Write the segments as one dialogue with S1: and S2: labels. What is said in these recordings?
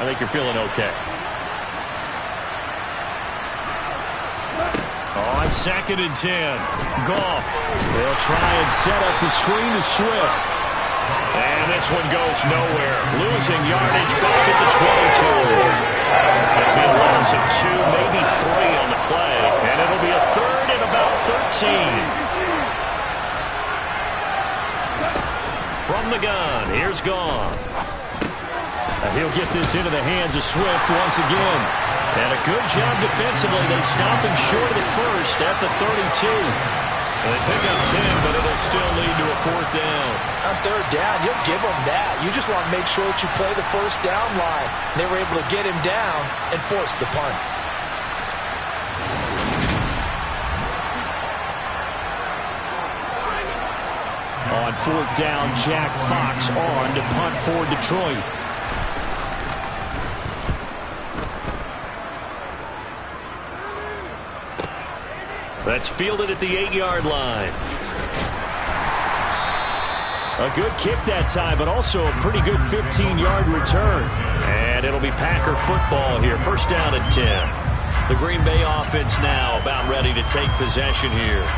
S1: I think you're feeling okay. On 2nd and 10, Goff. They'll try and set up the screen to Swift. And this one goes nowhere. Losing yardage back at the 22. It'll be a loss of 2, maybe 3 on the play. And it'll be a 3rd and about 13. From the gun, here's Goff. He'll get this into the hands of Swift once again. And a good job defensively. They stop him short of the first at the 32. They pick up 10, but it'll still lead to a 4th down.
S2: On 3rd down, you'll give them that. You just want to make sure that you play the 1st down line. They were able to get him down and force the punt.
S1: On 4th down, Jack Fox on to punt for Detroit. That's fielded at the 8-yard line. A good kick that time, but also a pretty good 15-yard return. And it'll be Packer football here. 1st down and 10. The Green Bay offense now about ready to take possession here.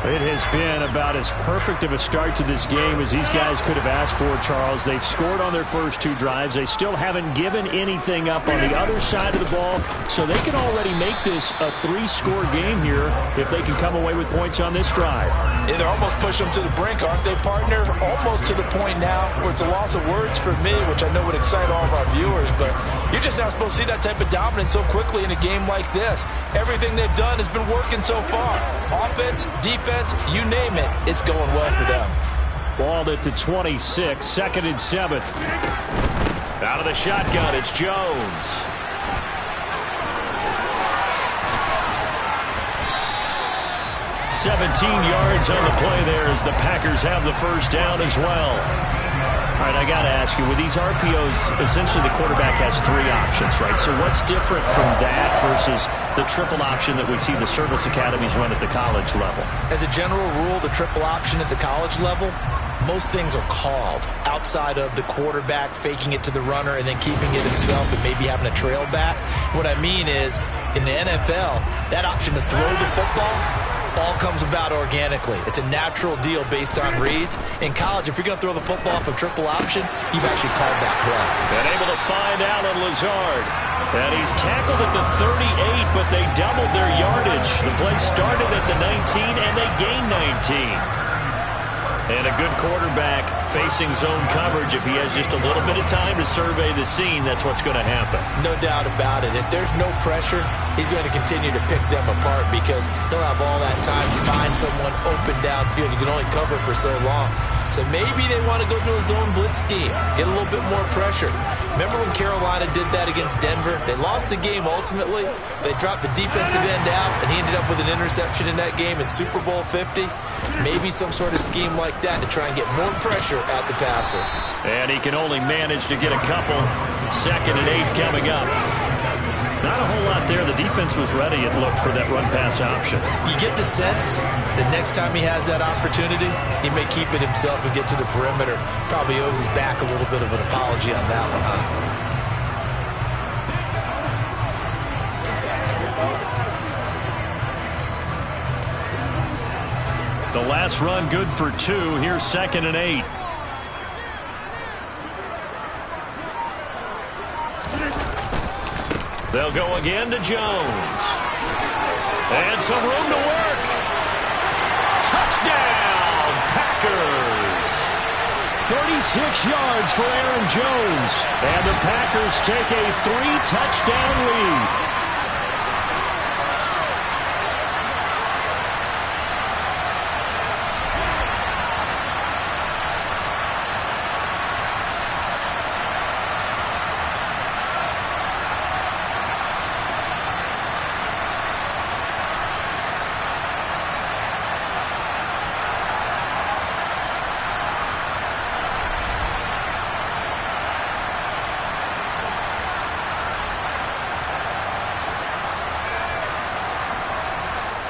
S1: It has been about as perfect of a start to this game as these guys could have asked for, Charles. They've scored on their first 2 drives. They still haven't given anything up on the other side of the ball, so they can already make this a 3-score game here if they can come away with points on this drive.
S2: Yeah, they're almost pushing them to the brink, aren't they, partner? Almost to the point now where it's a loss of words for me, which I know would excite all of our viewers, but you're just not supposed to see that type of dominance so quickly in a game like this. Everything they've done has been working so far. Offense, defense, you name it, it's going well for them.
S1: Balled at the 26, 2nd and 7. Out of the shotgun, it's Jones. $17 yards on the play there as the Packers have the 1st down as well. All right, I got to ask you, with these RPOs, essentially the quarterback has 3 options, right? So what's different from that versus the triple option that we see the service academies run at the college level?
S2: As a general rule, the triple option at the college level, most things are called outside of the quarterback faking it to the runner and then keeping it himself and maybe having a trail back. What I mean is, in the NFL, that option to throw the football all comes about organically. It's a natural deal based on reads. In college, if you're going to throw the football off a triple option, you've actually called that play.
S1: And able to find Alan Lazard. And he's tackled at the 38, but they doubled their yardage. The play started at the 19, and they gained 19. And a good quarterback facing zone coverage. If he has just a little bit of time to survey the scene, that's what's going to happen.
S2: No doubt about it. If there's no pressure, he's going to continue to pick them apart because he'll have all that time to find someone open downfield. You can only cover for so long. So maybe they want to go to a zone blitz scheme, get a little bit more pressure. Remember when Carolina did that against Denver? They lost the game ultimately. They dropped the defensive end out, and he ended up with an interception in that game in Super Bowl 50. Maybe some sort of scheme like that to try and get more pressure at the passer.
S1: And he can only manage to get a couple. 2nd and 8 coming up. Not a whole lot there. The defense was ready, it looked, for that run-pass option.
S2: You get the sense that next time he has that opportunity, he may keep it himself and get to the perimeter. Probably owes his back a little bit of an apology on that one, huh?
S1: The last run good for 2. Here's 2nd and 8. They'll go again to Jones. And some room to work. Touchdown, Packers. 36 yards for Aaron Jones. And the Packers take a 3-touchdown lead.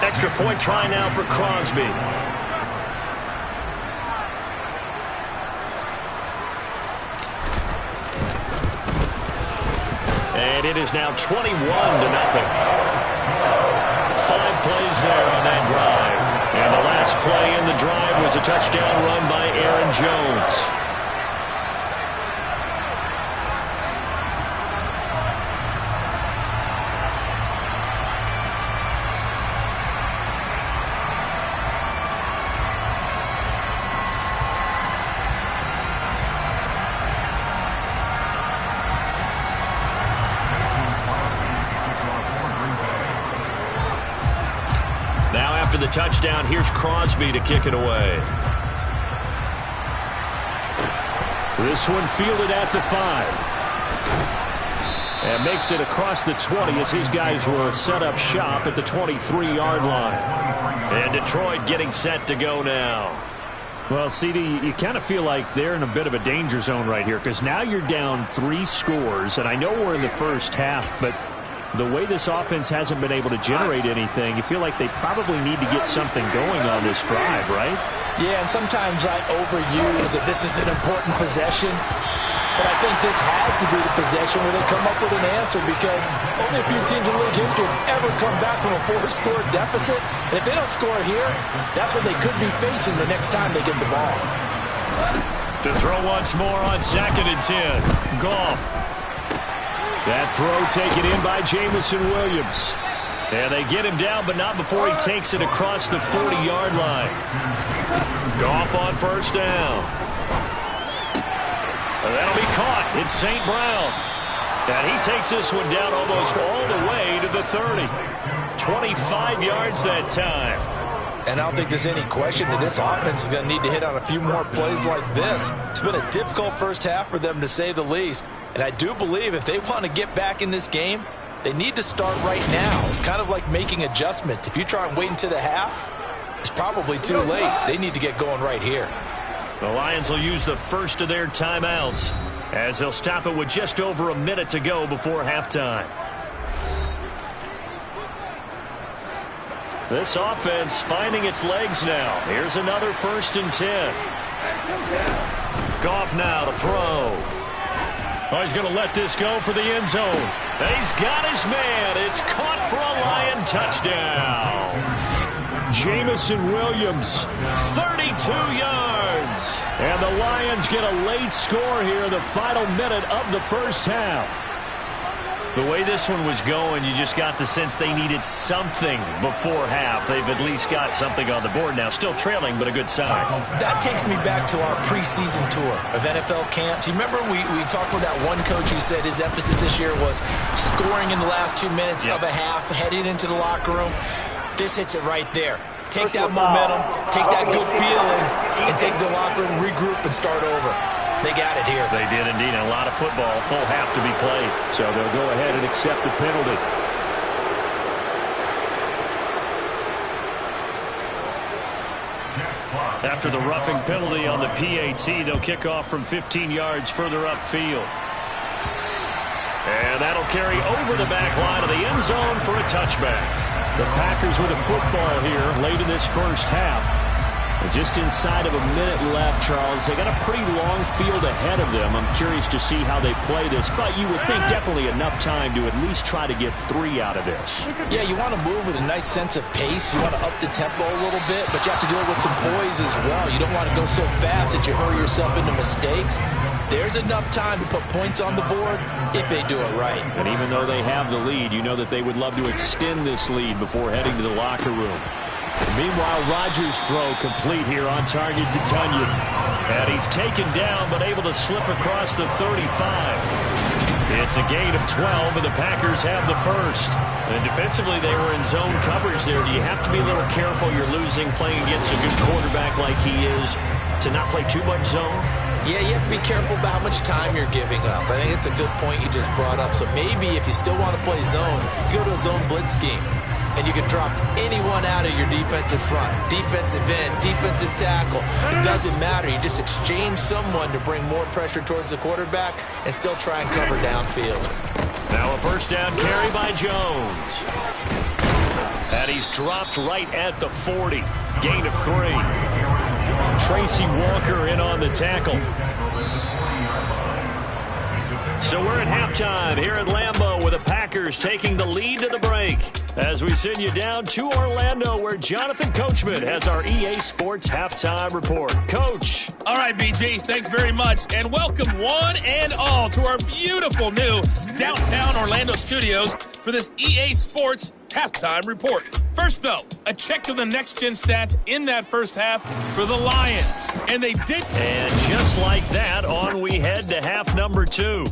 S1: Extra point try now for Crosby. And it is now 21-0. 5 plays there on that drive. And the last play in the drive was a touchdown run by Aaron Jones. After the touchdown, here's Crosby to kick it away. This one fielded at the 5. And makes it across the 20 as his guys will set up shop at the 23-yard line. And Detroit getting set to go now.
S3: Well, CD, you kind of feel like they're in a bit of a danger zone right here because now you're down 3 scores. And I know we're in the first half, but the way this offense hasn't been able to generate anything, you feel like they probably need to get something going on this drive, right?
S2: Yeah, and sometimes I overuse that this is an important possession. But I think this has to be the possession where they come up with an answer because only a few teams in league history have ever come back from a 4-score deficit. And if they don't score here, that's what they could be facing the next time they get the ball.
S1: To throw once more on 2nd and 10. Goff. That throw taken in by Jamison Williams. And they get him down, but not before he takes it across the 40-yard line. Goff on first down. And that'll be caught. It's St. Brown. And he takes this one down almost all the way to the 30. 25 yards that time.
S2: And I don't think there's any question that this offense is going to need to hit on a few more plays like this. It's been a difficult first half for them, to say the least. And I do believe if they want to get back in this game, they need to start right now. It's kind of like making adjustments. If you try and wait until the half, it's probably too late. They need to get going right here.
S1: The Lions will use the first of their timeouts as they'll stop it with just over a minute to go before halftime. This offense finding its legs now. Here's another 1st and 10. Goff now to throw. Oh, he's going to let this go for the end zone. And he's got his man. It's caught for a Lion touchdown. Jamison Williams, 32 yards. And the Lions get a late score here in the final minute of the first half. The way this one was going, you just got the sense they needed something before half. They've at least got something on the board now. Still trailing, but a good sign.
S2: That takes me back to our preseason tour of NFL camps. You remember we talked with that one coach who said his emphasis this year was scoring in the last 2 minutes of a half, heading into the locker room. This hits it right there. Take that momentum, take that good feeling, and take the locker room, regroup, and start over. They got it here.
S1: They did indeed. A lot of football, full half to be played.
S3: So they'll go ahead and accept the penalty.
S1: After the roughing penalty on the PAT, they'll kick off from 15 yards further upfield. And that'll carry over the back line of the end zone for a touchback. The Packers with a football here late in this first half. Just inside of a minute left, Charles. They got a pretty long field ahead of them. I'm curious to see how they play this, but you would think definitely enough time to at least try to get 3 out of this.
S2: Yeah, you want to move with a nice sense of pace. You want to up the tempo a little bit, but you have to do it with some poise as well. You don't want to go so fast that you hurry yourself into mistakes. There's enough time to put points on the board if they do it right.
S3: And even though they have the lead, you know that they would love to extend this lead before heading to the locker room.
S1: Meanwhile, Rodgers' throw complete here on target to Tunyon. And he's taken down, but able to slip across the 35. It's a gain of 12, and the Packers have the first. And defensively, they were in zone coverage there. Do you have to be a little careful? You're losing, playing against a good quarterback like he is, to not play too much zone?
S2: Yeah, you have to be careful about how much time you're giving up. I think it's a good point you just brought up. So maybe if you still want to play zone, you go to a zone blitz scheme. And you can drop anyone out of your defensive front. Defensive end, defensive tackle. It doesn't matter. You just exchange someone to bring more pressure towards the quarterback and still try and cover downfield.
S1: Now a first down carry by Jones. And he's dropped right at the 40. Gain of 3. Tracy Walker in on the tackle. So we're at halftime here at Lambeau. Packers taking the lead to the break as we send you down to Orlando where Jonathan Coachman has our EA Sports Halftime Report. Coach.
S4: All right, BG, thanks very much. And welcome one and all to our beautiful new downtown Orlando studios for this EA Sports Halftime Report. First, though, a check to the next-gen stats in that first half for the Lions. And they did.
S1: And just like that, on we head to half number 2.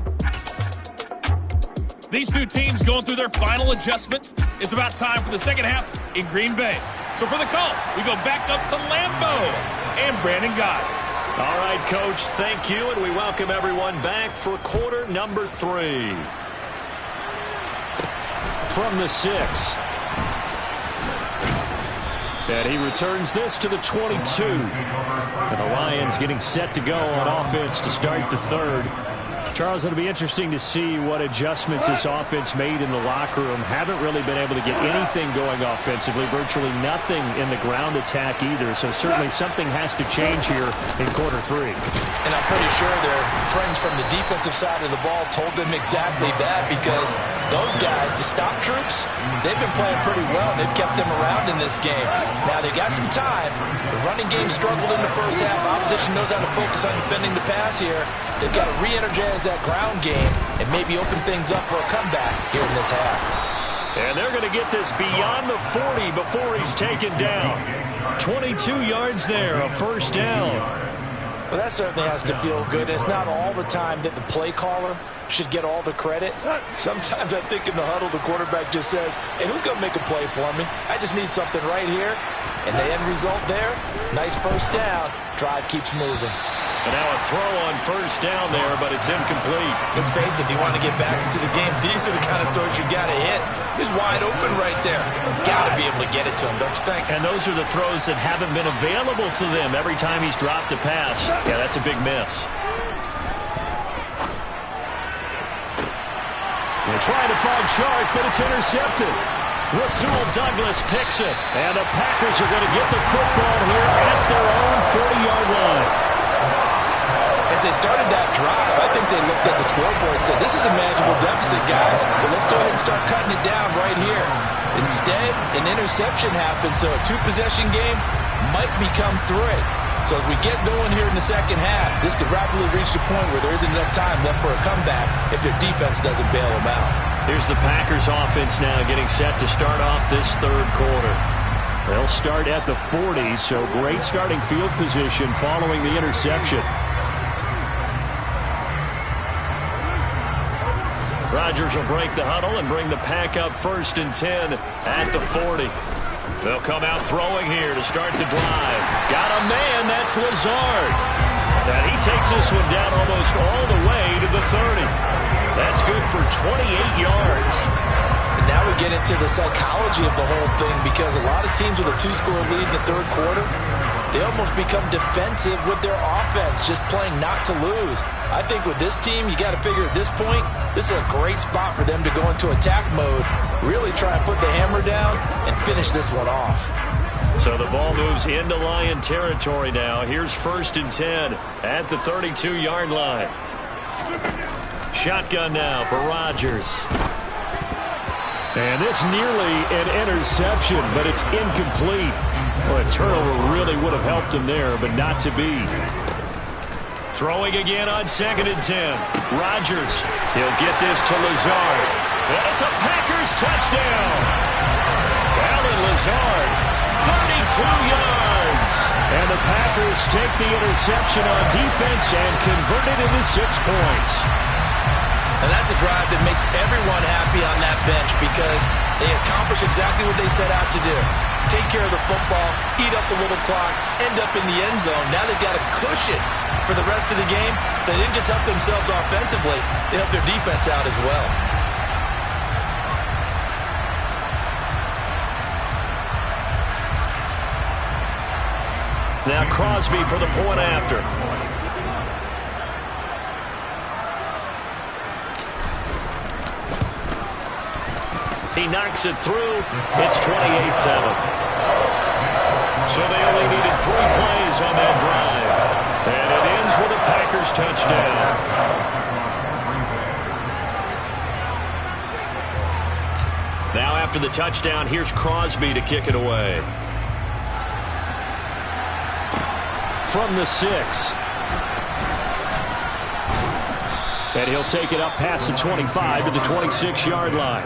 S4: These two teams going through their final adjustments. It's about time for the second half in Green Bay. So for the call, we go back up to Lambeau and Brandon Guy.
S1: All right, Coach, thank you, and we welcome everyone back for quarter number 3. From the 6. And he returns this to the 22. And the Lions getting set to go on offense to start the third. Charles, it'll be interesting to see what adjustments this offense made in the locker room. Haven't really been able to get anything going offensively, virtually nothing in the ground attack either. So certainly something has to change here in quarter 3.
S2: And I'm pretty sure their friends from the defensive side of the ball told them exactly that, because those guys, the stop troops, they've been playing pretty well. They've kept them around in this game. Now, they got some time. The running game struggled in the first half. Opposition knows how to focus on defending the pass here. They've got to re-energize that ground game and maybe open things up for a comeback here in this half.
S1: And they're going to get this beyond the 40 before he's taken down. 22 yards there, a first down.
S2: Well, that certainly has to feel good. It's not all the time that the play caller should get all the credit. Sometimes I think in the huddle, the quarterback just says, hey, who's going to make a play for me? I just need something right here. And the end result there, nice first down. Drive keeps moving.
S1: And now a throw on first down there, but it's incomplete.
S2: Let's face it, if you want to get back into the game, these are the kind of throws you got to hit. He's wide open right there. Got to be able to get it to him, don't you think?
S1: And those are the throws that haven't been available to them every time he's dropped a pass. Yeah, that's a big miss. They're trying to find Chark, but it's intercepted. Rasul Douglas picks it. And the Packers are going to get the football here at their own 40-yard line.
S2: As they started that drive, I think they looked at the scoreboard and said, this is a manageable deficit, guys, but let's go ahead and start cutting it down right here. Instead, an interception happened, so a 2-possession game might become 3. So as we get going here in the second half, this could rapidly reach the point where there isn't enough time left for a comeback if their defense doesn't bail them out.
S1: Here's the Packers offense now getting set to start off this third quarter. They'll start at the 40, so great starting field position following the interception. Rodgers will break the huddle and bring the Pack up 1st and 10 at the 40. They'll come out throwing here to start the drive. Got a man, that's Lazard. And he takes this one down almost all the way to the 30. That's good for 28 yards.
S2: And now we get into the psychology of the whole thing, because a lot of teams with a 2-score lead in the third quarter, they almost become defensive with their offense, just playing not to lose. I think with this team, you got to figure at this point, this is a great spot for them to go into attack mode, really try and put the hammer down and finish this one off.
S1: So the ball moves into Lion territory now. Here's 1st and 10 at the 32-yard line. Shotgun now for Rodgers. And this nearly an interception, but it's incomplete. Well, a turnover really would have helped him there, but not to be. Throwing again on 2nd and 10. Rodgers, he'll get this to Lazard. It's a Packers touchdown. Alan Lazard, 32 yards. And the Packers take the interception on defense and convert it into 6 points.
S2: And that's a drive that makes everyone happy on that bench, because they accomplish exactly what they set out to do. Take care of the football, eat up a little clock, end up in the end zone. Now they've got a cushion for the rest of the game, so they didn't just help themselves offensively, they helped their defense out as well.
S1: Now Crosby for the point after. He knocks it through. It's 28-7. So they only needed 3 plays on that drive. And it ends with a Packers touchdown. Now after the touchdown, here's Crosby to kick it away. From the 6. And he'll take it up past the 25 to the 26-yard line.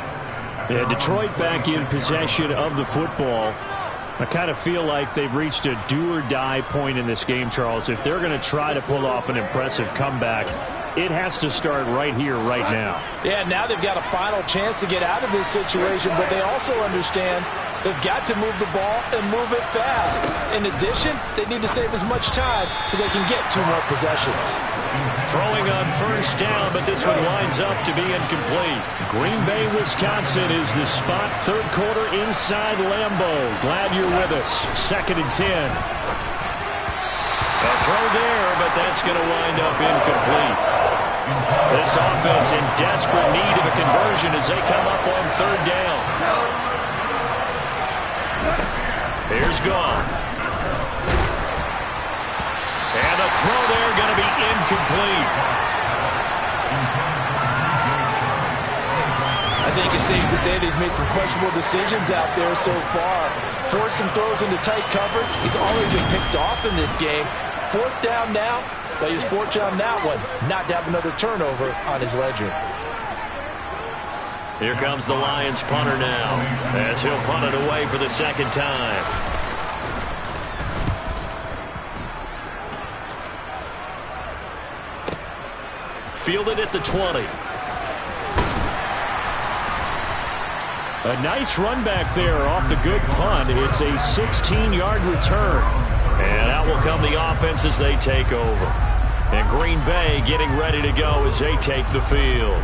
S1: Yeah, Detroit back in possession of the football. I kind of feel like they've reached a do-or-die point in this game, Charles. If they're going to try to pull off an impressive comeback, it has to start right here, right now.
S2: Yeah, now they've got a final chance to get out of this situation, but they also understand they've got to move the ball and move it fast. In addition, they need to save as much time so they can get 2 more possessions.
S1: Throwing on first down, but this one winds up to be incomplete. Green Bay, Wisconsin is the spot. Third quarter inside Lambeau. Glad you're with us. 2nd and 10. A throw there, but that's going to wind up incomplete. This offense in desperate need of a conversion as they come up on 3rd down. Here's Goff. And the throw there going to be incomplete.
S2: I think it's safe to say that he's made some questionable decisions out there so far. Forced some throws into tight coverage. He's already been picked off in this game. 4th down now, but he was fortunate on that one not to have another turnover on his ledger.
S1: Here comes the Lions punter now as he'll punt it away for the 2nd time. Fielded at the 20.
S3: A nice run back there off the good punt. It's a 16-yard return.
S1: And out will come the offense as they take over. And Green Bay getting ready to go as they take the field.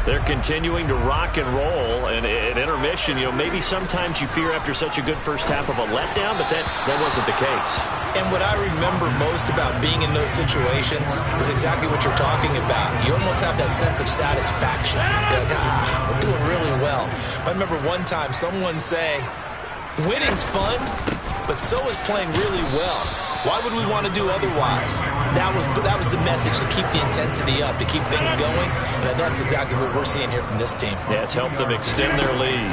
S1: They're continuing to rock and roll, and at intermission, maybe sometimes you fear after such a good first half of a letdown, but that wasn't the case.
S2: And what I remember most about being in those situations is exactly what you're talking about. You almost have that sense of satisfaction. You're like, we're doing really well. I remember one time someone saying, winning's fun, but so is playing really well. Why would we want to do otherwise? That was the message, to keep the intensity up, to keep things going, and that's exactly what we're seeing here from this team.
S1: Yeah, it's helped them extend their lead.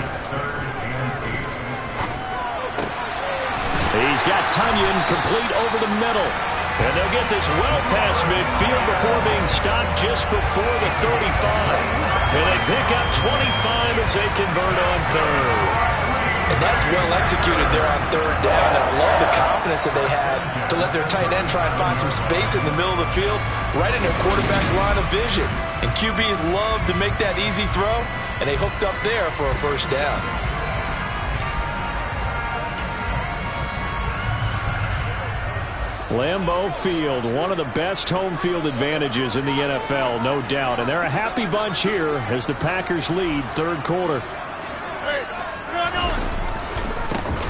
S1: He's got Tunyon complete over the middle. And they'll get this well past midfield before being stopped just before the 35. And they pick up 25 as they convert on 3rd.
S2: And that's well executed there on 3rd down. And I love the confidence that they had to let their tight end try and find some space in the middle of the field, right in their quarterback's line of vision. And QBs love to make that easy throw, and they hooked up there for a 1st down.
S3: Lambeau Field, one of the best home field advantages in the NFL, no doubt. And they're a happy bunch here as the Packers lead 3rd quarter.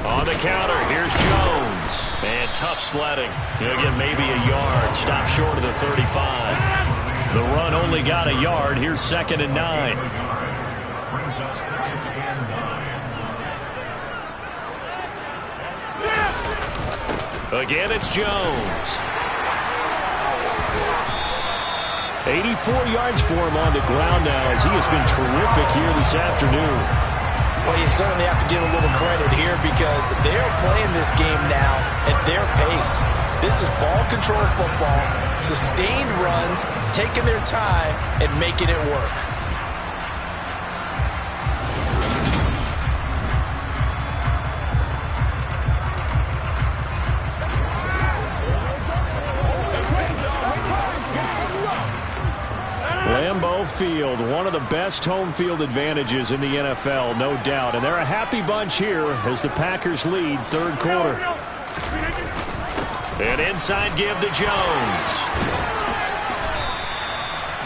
S1: On the counter, here's Jones. And tough sledding. He'll get maybe a yard. Stop short of the 35. The run only got a yard. Here's 2nd and 9. Again, it's Jones.
S3: 84 yards for him on the ground now as he has been terrific here this afternoon.
S2: Well, you certainly have to give a little credit here because they're playing this game now at their pace. This is ball control football, sustained runs, taking their time and making it work.
S3: Lambeau Field, one of the best home field advantages in the NFL, no doubt. And they're a happy bunch here as the Packers lead 3rd quarter.
S1: An inside give to Jones.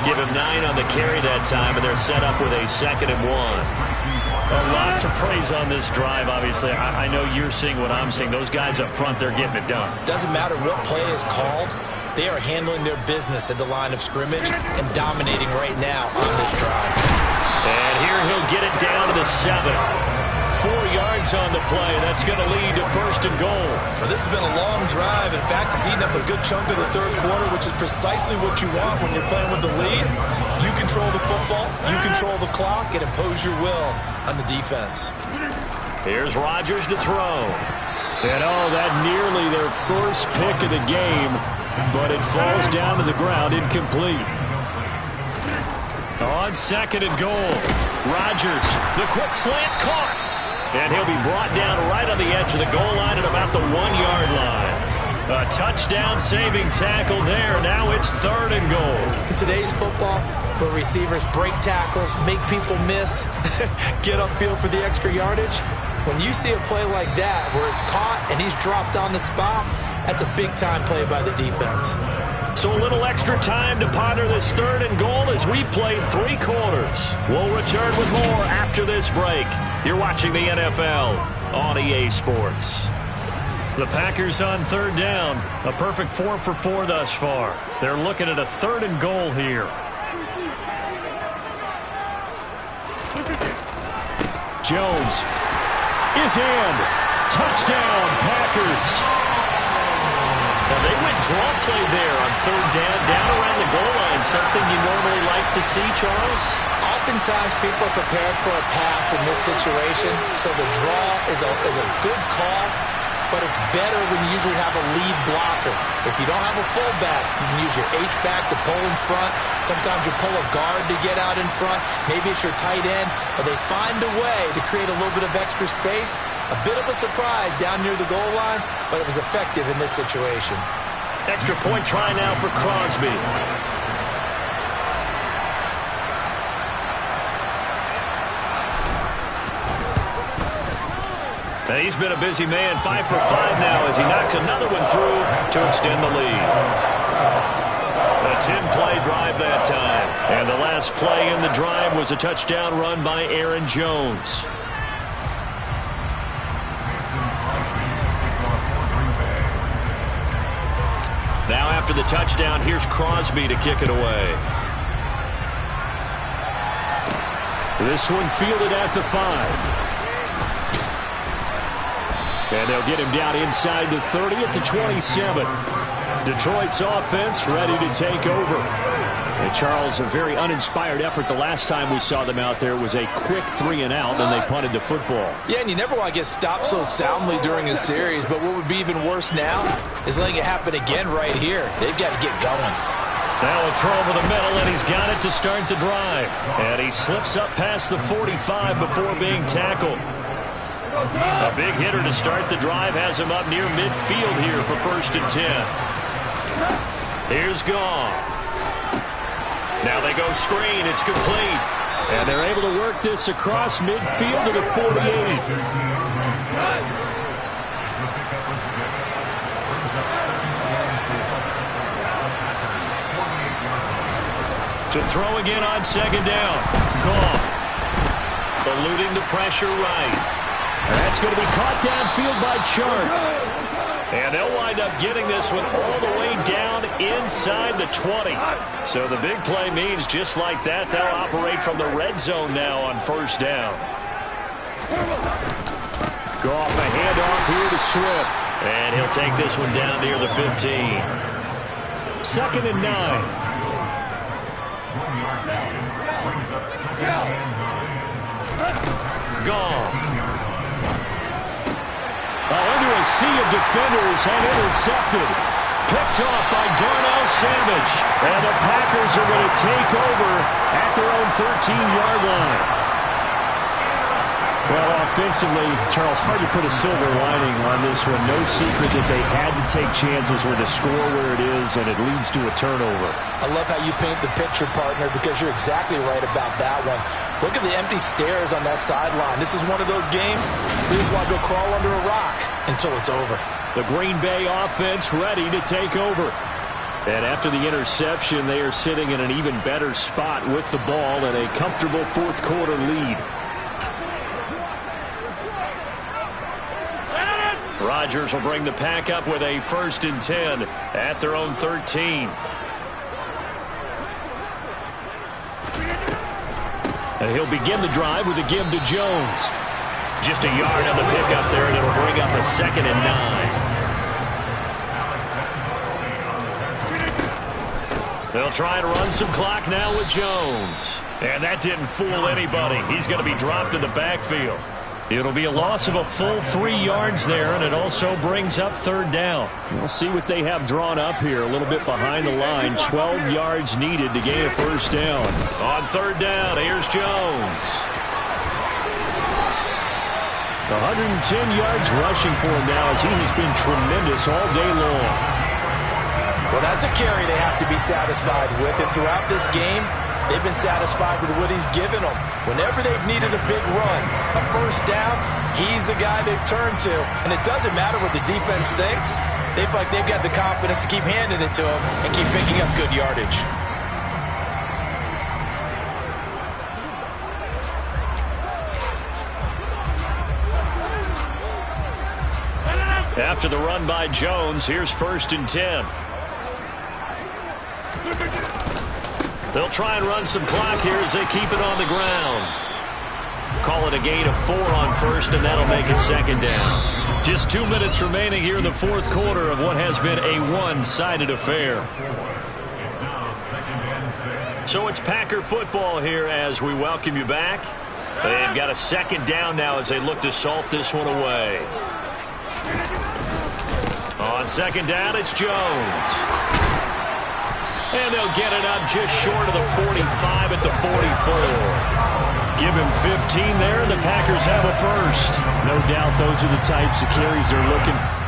S1: Give him 9 on the carry that time, and they're set up with a 2nd and 1.
S3: Well, lots of praise on this drive, obviously. I know you're seeing what I'm seeing. Those guys up front, they're getting it done.
S2: Doesn't matter what play is called. They are handling their business at the line of scrimmage and dominating right now on this drive.
S1: And here he'll get it down to the 7. 4 yards on the play. That's going to lead to 1st and goal.
S2: Well, this has been a long drive. In fact, it's eaten up a good chunk of the 3rd quarter, which is precisely what you want when you're playing with the lead. You can control the football, you control the clock, and impose your will on the defense.
S1: Here's Rodgers to throw.
S3: And that nearly their first pick of the game, but it falls down to the ground incomplete. On 2nd and goal, Rodgers, the quick slant caught. And he'll be brought down right on the edge of the goal line at about the 1-yard line. A touchdown-saving tackle there. Now it's 3rd and goal.
S2: In today's football, where receivers break tackles, make people miss, get upfield for the extra yardage, when you see a play like that where it's caught and he's dropped on the spot, that's a big-time play by the defense.
S1: So a little extra time to ponder this 3rd and goal as we play 3 quarters. We'll return with more after this break. You're watching the NFL on EA Sports.
S3: The Packers on 3rd down. A perfect 4 for 4 thus far. They're looking at a 3rd and goal here. Jones is in. Touchdown, Packers.
S1: Now they went draw play there on 3rd down around the goal line. Something you normally like to see, Charles?
S2: Oftentimes people are prepared for a pass in this situation, so the draw is a good call, but it's better when you usually have a lead blocker. If you don't have a fullback, you can use your H-back to pull in front. Sometimes you pull a guard to get out in front. Maybe it's your tight end, but they find a way to create a little bit of extra space. A bit of a surprise down near the goal line, but it was effective in this situation.
S1: Extra point try now for Crosby.
S3: And he's been a busy man, 5 for 5 now as he knocks another one through to extend the lead. A 10-play drive that time. And the last play in the drive was a touchdown run by Aaron Jones. Now after the touchdown, here's Crosby to kick it away. This one fielded at the 5. And they'll get him down inside the 30 at the 27. Detroit's offense ready to take over. And Charles, a very uninspired effort. The last time we saw them out there was a quick 3-and-out, and they punted the football.
S2: Yeah, and you never want to get stopped so soundly during a series, but what would be even worse now is letting it happen again right here. They've got to get going.
S3: Now a throw over the middle, and he's got it to start the drive. And he slips up past the 45 before being tackled. A big hitter to start the drive has him up near midfield here for 1st and 10. Here's Goff. Now they go screen. It's complete. And they're able to work this across midfield to the 48. To throw again on 2nd down. Goff eluding the pressure right. That's going to be caught downfield by Chark. And they'll wind up getting this one all the way down inside the 20. So the big play means just like that, they'll operate from the red zone now on 1st down. Goff a handoff here to Swift. And he'll take this one down near the 15. 2nd and 9. Goff. Into a sea of defenders and intercepted. Picked off by Darnell Savage. And the Packers are going to take over at their own 13-yard line. Well, offensively, Charles, hard to put a silver lining on this one. No secret that they had to take chances with the score where it is, and it leads to a turnover.
S2: I love how you paint the picture, partner, because you're exactly right about that one. Look at the empty stares on that sideline. This is one of those games you just want to go crawl under a rock until it's over.
S3: The Green Bay offense ready to take over. And after the interception, they are sitting in an even better spot with the ball and a comfortable 4th quarter lead. Rodgers will bring the pack up with a 1st and 10 at their own 13. And he'll begin the drive with a give to Jones. Just a yard on the pickup there, and it'll bring up a 2nd and 9.
S1: They'll try and run some clock now with Jones. And that didn't fool anybody. He's going to be dropped in the backfield. It'll be a loss of a full 3 yards there, and it also brings up third down.
S3: We'll see what they have drawn up here. A little bit behind the line. 12 yards needed to gain a first down.
S1: On third down, here's Jones.
S3: 110 yards rushing for him now as he has been tremendous all day long.
S2: Well, that's a carry they have to be satisfied with. And throughout this game, they've been satisfied with what he's given them. Whenever they've needed a big run, a first down, he's the guy they've turned to. And it doesn't matter what the defense thinks. They feel like they've got the confidence to keep handing it to him and keep picking up good yardage.
S1: After the run by Jones, here's 1st and 10. They'll try and run some clock here as they keep it on the ground. Call it a gain of 4 on first, and that'll make it 2nd down. Just 2 minutes remaining here in the 4th quarter of what has been a one-sided affair. So it's Packer football here as we welcome you back. They've got a 2nd down now as they look to salt this one away. On 2nd down, it's Jones. And they'll get it up just short of the 45 at the 44.
S3: Give him 15 there, and the Packers have a first. No doubt those are the types of carries they're looking for.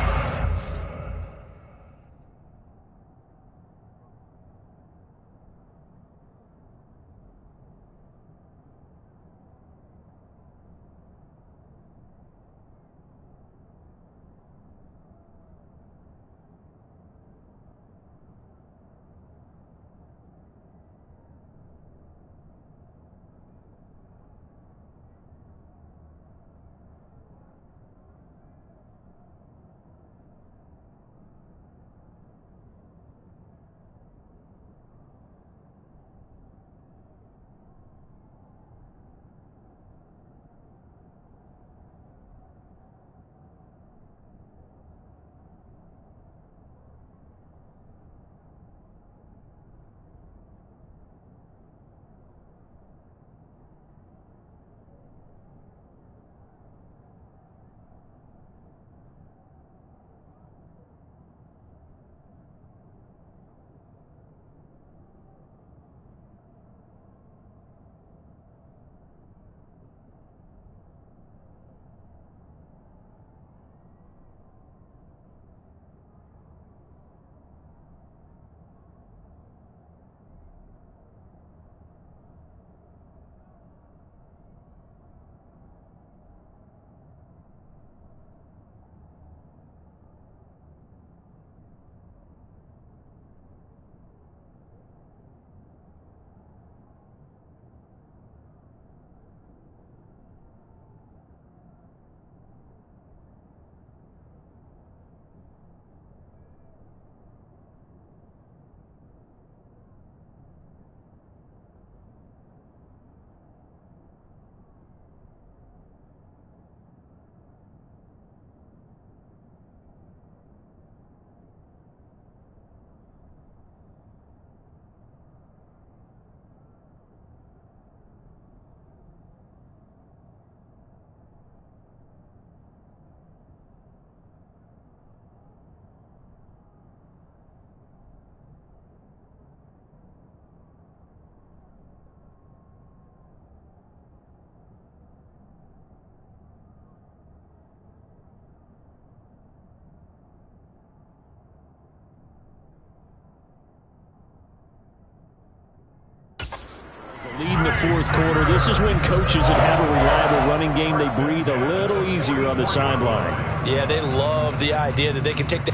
S3: Lead in the 4th quarter. This is when coaches that have a reliable running game, they breathe a little easier on the sideline.
S2: Yeah, they love the idea that they can take the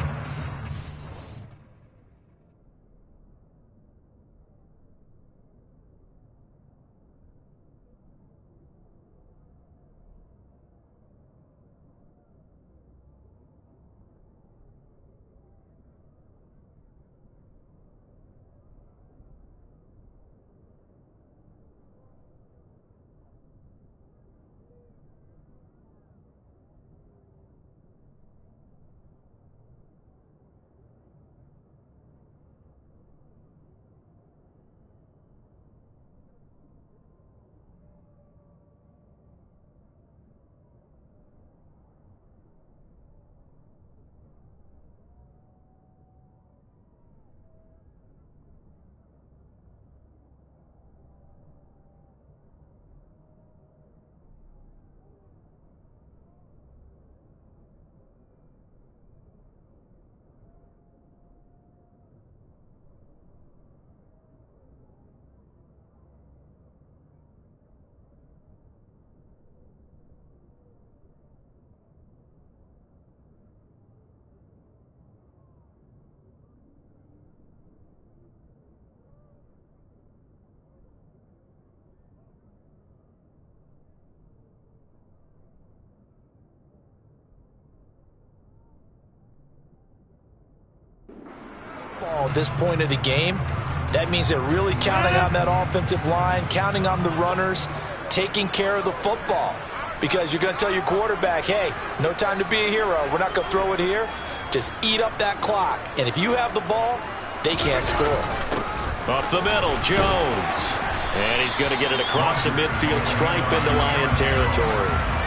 S2: at this point of the game, that means they're really counting on that offensive line, counting on the runners, taking care of the football. Because you're going to tell your quarterback, hey, no time to be a hero. We're not going to throw it here. Just eat up that clock. And if you have the ball, they can't score.
S1: Up the middle, Jones. And he's going to get it across the midfield stripe into Lion territory.